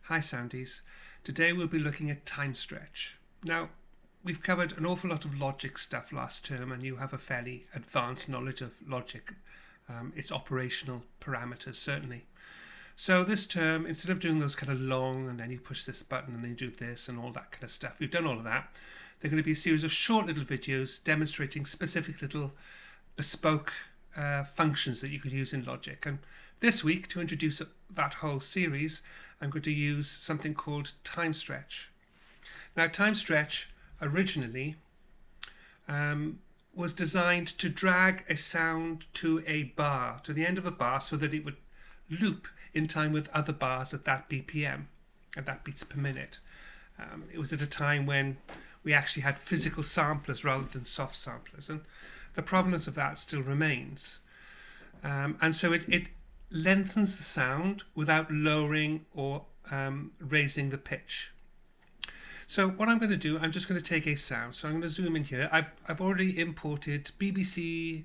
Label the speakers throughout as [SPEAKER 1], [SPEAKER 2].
[SPEAKER 1] Hi Soundies. Today we'll be looking at Timestretch. Now, we've covered an awful lot of Logic stuff last term and you have a fairly advanced knowledge of Logic, its operational parameters certainly. So this term, instead of doing those kind of long and then you push this button and then you do this and all that kind of stuff, we've done all of that. They're going to be a series of short little videos demonstrating specific little bespoke functions that you could use in Logic. And this week, to introduce that whole series, I'm going to use something called Timestretch. Now, Timestretch originally was designed to drag a sound to a bar, to the end of a bar, so that it would loop in time with other bars at that BPM, at that beats per minute. It was at a time when we actually had physical samplers rather than soft samplers, and the provenance of that still remains. And so it lengthens the sound without lowering or raising the pitch. So what I'm going to do, I'm just going to take a sound. So I'm going to zoom in here. I've already imported BBC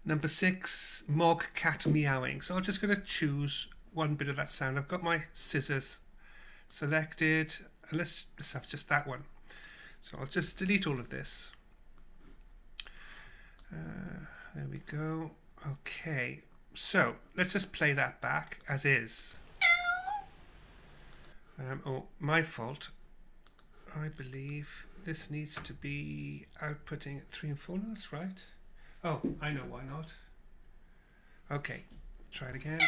[SPEAKER 1] number 6 Mog Cat Meowing. So I'm just going to choose one bit of that sound. I've got my scissors selected. And let's have just that one. So I'll just delete all of this. There we go. Okay, so let's just play that back as is. Oh, my fault. I believe this needs to be outputting at 3 and 4 notes, right? Oh, I know why not. Okay, try it again.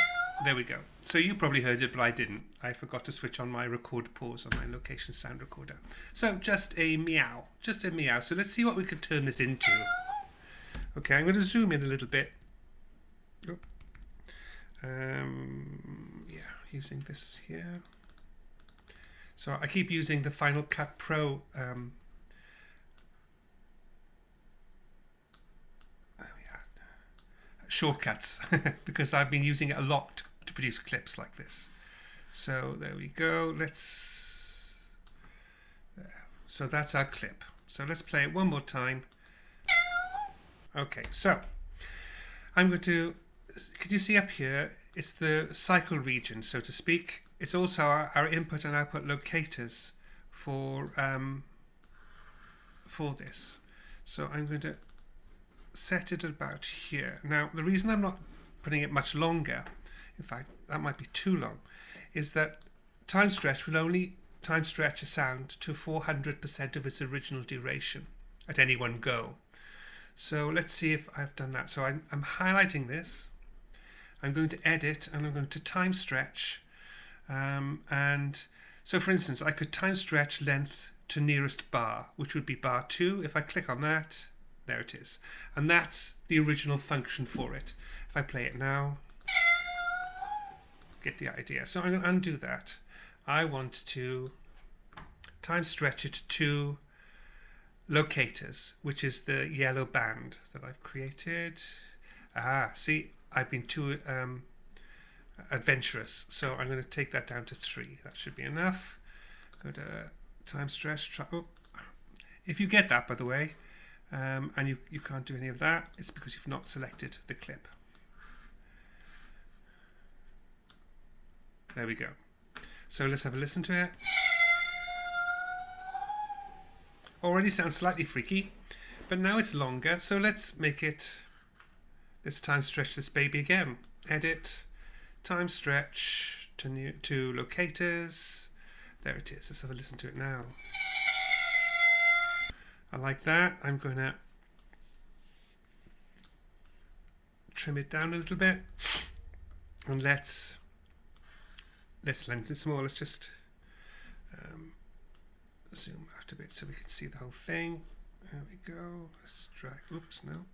[SPEAKER 1] There we go. So you probably heard it, but I didn't. I forgot to switch on my record pause on my location sound recorder. So just a meow, just a meow. So let's see what we could turn this into. Okay, I'm going to zoom in a little bit. Yeah, using this here. So I keep using the Final Cut Pro shortcuts because I've been using it a lot to produce clips like this. So there we go. So that's our clip. So let's play it one more time. Okay, so I'm going to, can you see up here, it's the cycle region, so to speak. It's also our input and output locators for this. So I'm going to set it about here. Now, the reason I'm not putting it much longer, in fact, that might be too long, is that Timestretch will only time stretch a sound to 400% of its original duration at any one go. So let's see if I've done that. So I'm highlighting this. I'm going to edit and I'm going to time stretch. And so for instance, I could time stretch length to nearest bar, which would be bar 2. If I click on that, there it is. And that's the original function for it. If I play it now, get the idea. So I'm going to undo that. I want to time stretch it to locators, which is the yellow band that I've created. See, I've been too adventurous, so I'm going to take that down to 3. That should be enough. Go to time stretch. If you get that, by the way, and you can't do any of that, it's because you've not selected the clip. There we go. So let's have a listen to it. Already sounds slightly freaky, but now it's longer, so let's time stretch this baby again. Edit, time stretch to locators. There it is. Let's have a listen to it now. I like that. I'm going to trim it down a little bit, and let's lengthen it some more. Let's just zoom out a bit so we can see the whole thing. There we go. Let's drag. Oops, no.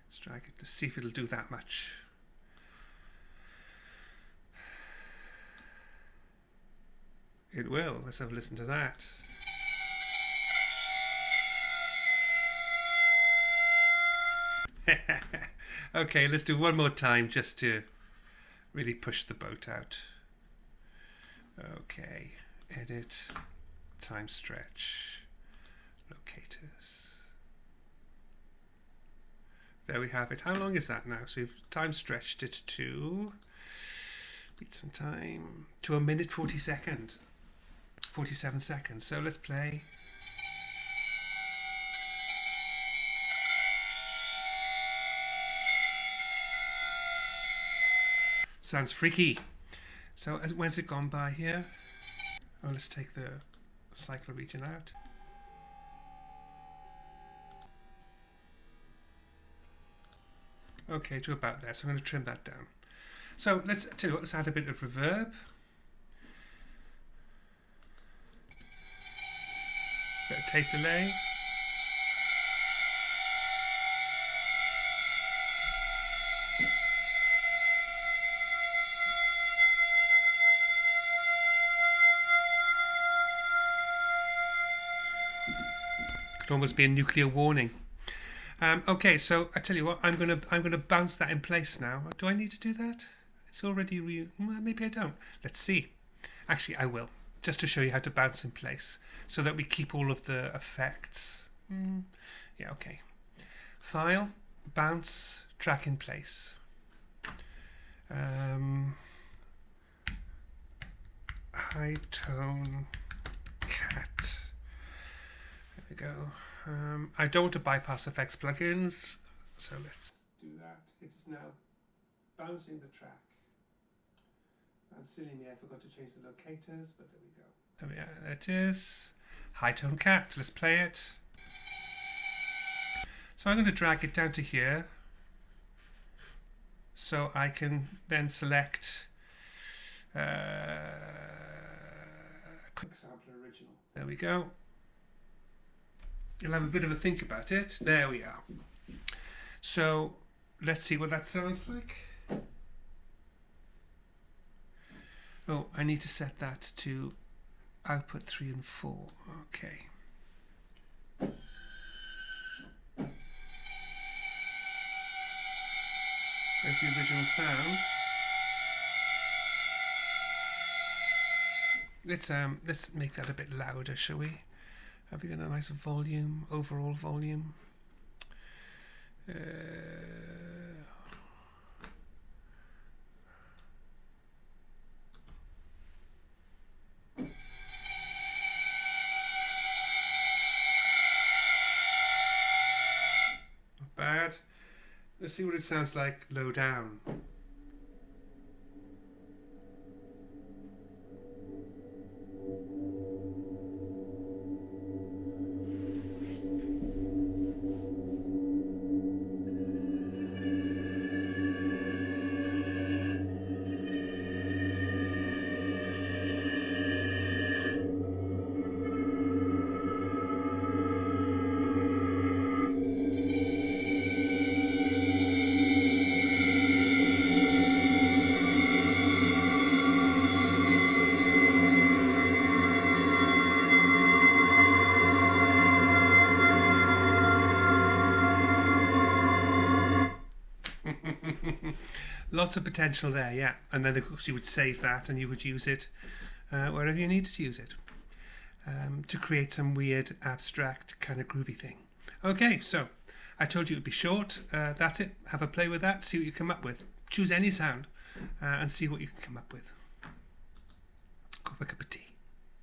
[SPEAKER 1] Let's drag it to see if it'll do that much. It will. Let's have a listen to that. Okay, let's do one more time just to really push the boat out. Okay, edit, time stretch, locators. There we have it. How long is that now? So we've time stretched it to beats in time to 1 minute 47 seconds. So let's play. Sounds freaky. So when's it gone by here? Oh, let's take the cycle region out. Okay, to about there. So I'm going to trim that down. So let's tell you what. Let's add a bit of reverb. Bit of tape delay. Could almost be a nuclear warning. Okay, so I tell you what, I'm gonna bounce that in place now. Do I need to do that? It's already well, maybe I don't. Let's see. Actually, I will, just to show you how to bounce in place, so that we keep all of the effects. Yeah, okay. File, bounce, track in place. High tone cat. There we go. I don't want to bypass effects plugins, so let's do that. It's now bouncing the track. And silly me, I forgot to change the locators, but there we go. There we are. There it is. High tone cat. Let's play it. So I'm going to drag it down to here, so I can then select quick sampler original. There we go. You'll have a bit of a think about it. There we are. So let's see what that sounds like. Oh, I need to set that to output 3 and 4. Okay. There's the original sound. Let's make that a bit louder, shall we? Have we got a nice volume, overall volume? Not bad. Let's see what it sounds like low down. Lots of potential there, yeah. And then of course you would save that and you would use it wherever you needed to use it to create some weird abstract kind of groovy thing. Okay, so I told you it would be short. That's it. Have a play with that, see what you come up with. Choose any sound and see what you can come up with. Go for a cup of tea.